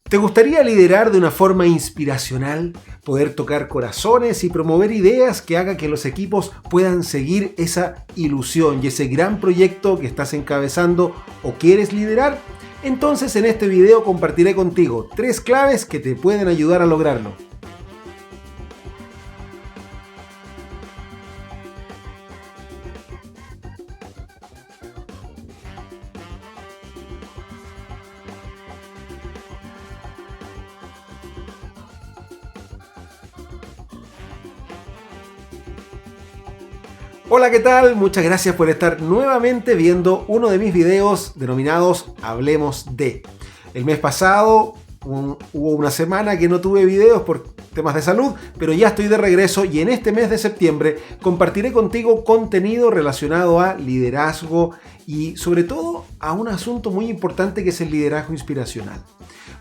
¿Te gustaría liderar de una forma inspiracional, poder tocar corazones y promover ideas que hagan que los equipos puedan seguir esa ilusión y ese gran proyecto que estás encabezando o quieres liderar? Entonces en este video compartiré contigo 3 claves que te pueden ayudar a lograrlo. Hola, ¿qué tal? Muchas gracias por estar nuevamente viendo uno de mis videos denominados Hablemos de. El mes pasado hubo una semana que no tuve videos por temas de salud, pero ya estoy de regreso y en este mes de septiembre compartiré contigo contenido relacionado a liderazgo y sobre todo a un asunto muy importante que es el liderazgo inspiracional.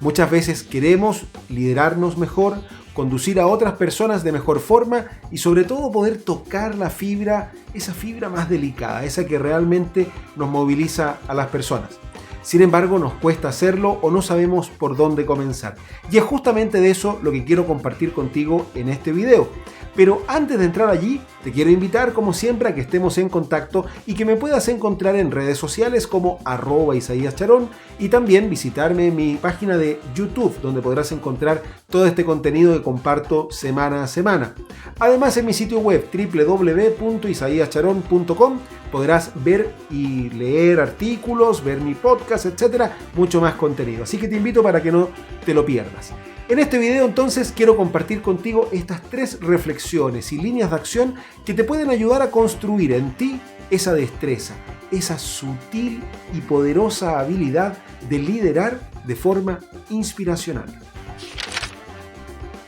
Muchas veces queremos liderarnos mejor, conducir a otras personas de mejor forma y sobre todo poder tocar la fibra, esa fibra más delicada, esa que realmente nos moviliza a las personas. Sin embargo, nos cuesta hacerlo o no sabemos por dónde comenzar. Y es justamente de eso lo que quiero compartir contigo en este video. Pero antes de entrar allí, te quiero invitar como siempre a que estemos en contacto y que me puedas encontrar en redes sociales como @IsaíasCharón y también visitarme en mi página de YouTube, donde podrás encontrar todo este contenido que comparto semana a semana. Además, en mi sitio web www.isaiascharón.com podrás ver y leer artículos, ver mi podcast, etcétera, mucho más contenido. Así que te invito para que no te lo pierdas. En este video entonces quiero compartir contigo estas 3 reflexiones y líneas de acción que te pueden ayudar a construir en ti esa destreza, esa sutil y poderosa habilidad de liderar de forma inspiracional.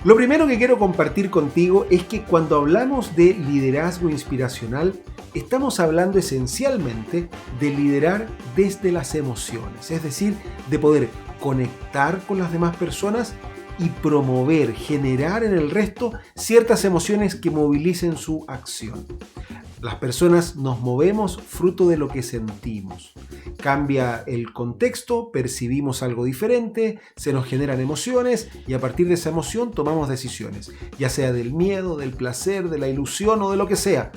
Lo primero que quiero compartir contigo es que cuando hablamos de liderazgo inspiracional, estamos hablando esencialmente de liderar desde las emociones, es decir, de poder conectar con las demás personas y promover, generar en el resto ciertas emociones que movilicen su acción. Las personas nos movemos fruto de lo que sentimos. Cambia el contexto, percibimos algo diferente, se nos generan emociones y a partir de esa emoción tomamos decisiones, ya sea del miedo, del placer, de la ilusión o de lo que sea.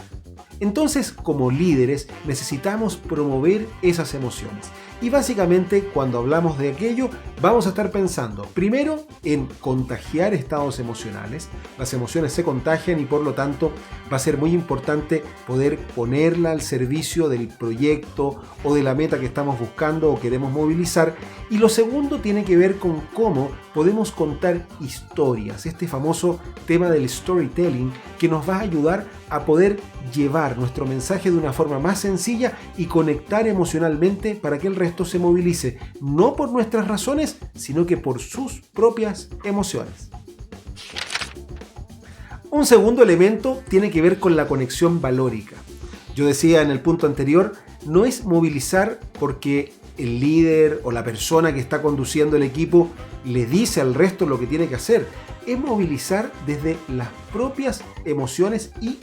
Entonces, como líderes, necesitamos promover esas emociones. Y básicamente, cuando hablamos de aquello, vamos a estar pensando primero en contagiar estados emocionales. Las emociones se contagian y por lo tanto va a ser muy importante poder ponerla al servicio del proyecto o de la meta que estamos buscando o queremos movilizar. Y lo segundo tiene que ver con cómo podemos contar historias, este famoso tema del storytelling que nos va a ayudar a poder llevar nuestro mensaje de una forma más sencilla y conectar emocionalmente para que el resto se movilice, no por nuestras razones, sino que por sus propias emociones. Un segundo elemento tiene que ver con la conexión valórica. Yo decía en el punto anterior, no es movilizar porque el líder o la persona que está conduciendo el equipo le dice al resto lo que tiene que hacer. Es movilizar desde las propias emociones y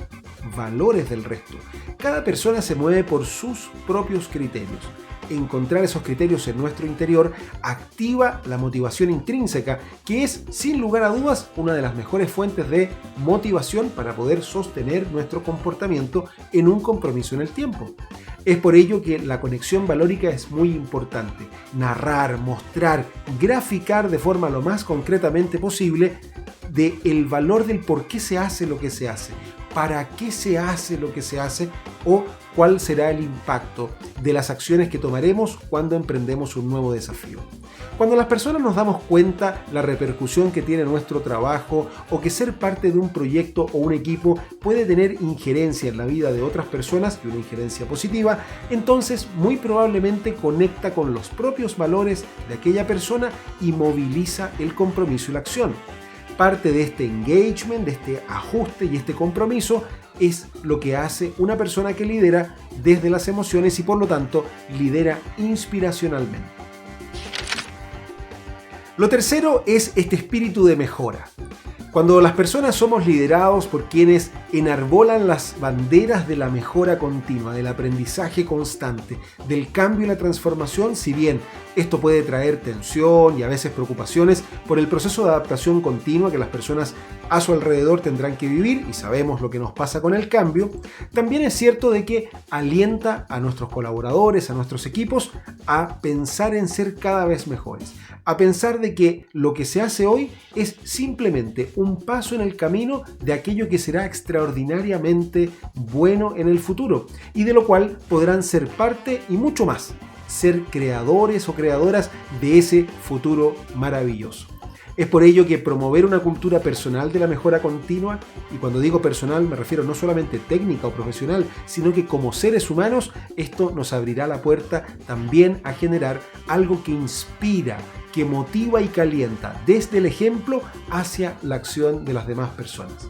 valores del resto. Cada persona se mueve por sus propios criterios. Encontrar esos criterios en nuestro interior activa la motivación intrínseca, que es, sin lugar a dudas, una de las mejores fuentes de motivación para poder sostener nuestro comportamiento en un compromiso en el tiempo. Es por ello que la conexión valórica es muy importante. Narrar, mostrar, graficar de forma lo más concretamente posible del valor del por qué se hace lo que se hace, para qué se hace lo que se hace o cuál será el impacto de las acciones que tomaremos cuando emprendemos un nuevo desafío. Cuando las personas nos damos cuenta la repercusión que tiene nuestro trabajo o que ser parte de un proyecto o un equipo puede tener injerencia en la vida de otras personas y una injerencia positiva, entonces muy probablemente conecta con los propios valores de aquella persona y moviliza el compromiso y la acción. Parte de este engagement, de este ajuste y este compromiso es lo que hace una persona que lidera desde las emociones y por lo tanto lidera inspiracionalmente. Lo tercero es este espíritu de mejora. Cuando las personas somos liderados por quienes enarbolan las banderas de la mejora continua, del aprendizaje constante, del cambio y la transformación, si bien esto puede traer tensión y a veces preocupaciones por el proceso de adaptación continua que las personas a su alrededor tendrán que vivir, y sabemos lo que nos pasa con el cambio, también es cierto de que alienta a nuestros colaboradores, a nuestros equipos, a pensar en ser cada vez mejores, a pensar de que lo que se hace hoy es simplemente un paso en el camino de aquello que será extraordinariamente bueno en el futuro, y de lo cual podrán ser parte y mucho más, ser creadores o creadoras de ese futuro maravilloso. Es por ello que promover una cultura personal de la mejora continua, y cuando digo personal me refiero no solamente técnica o profesional, sino que como seres humanos, esto nos abrirá la puerta también a generar algo que inspira, que motiva y calienta desde el ejemplo hacia la acción de las demás personas.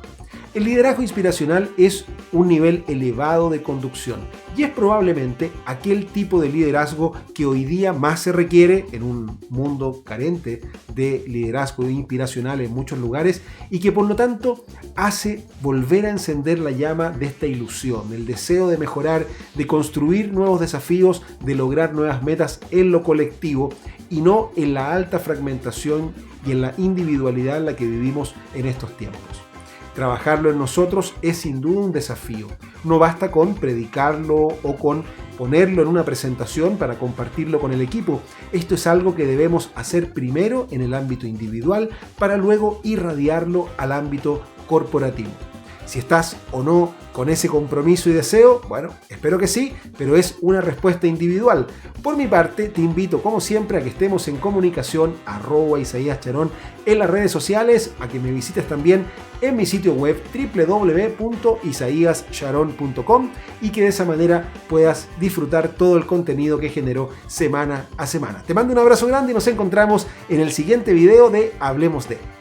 El liderazgo inspiracional es un nivel elevado de conducción y es probablemente aquel tipo de liderazgo que hoy día más se requiere en un mundo carente de liderazgo inspiracional en muchos lugares, y que por lo tanto hace volver a encender la llama de esta ilusión, el deseo de mejorar, de construir nuevos desafíos, de lograr nuevas metas en lo colectivo y no en la alta fragmentación y en la individualidad en la que vivimos en estos tiempos. Trabajarlo en nosotros es sin duda un desafío. No basta con predicarlo o con ponerlo en una presentación para compartirlo con el equipo. Esto es algo que debemos hacer primero en el ámbito individual para luego irradiarlo al ámbito corporativo. Si estás o no con ese compromiso y deseo, bueno, espero que sí, pero es una respuesta individual. Por mi parte, te invito como siempre a que estemos en comunicación @Isaías Charón en las redes sociales, a que me visites también en mi sitio web www.isaíascharón.com, y que de esa manera puedas disfrutar todo el contenido que genero semana a semana. Te mando un abrazo grande y nos encontramos en el siguiente video de Hablemos de.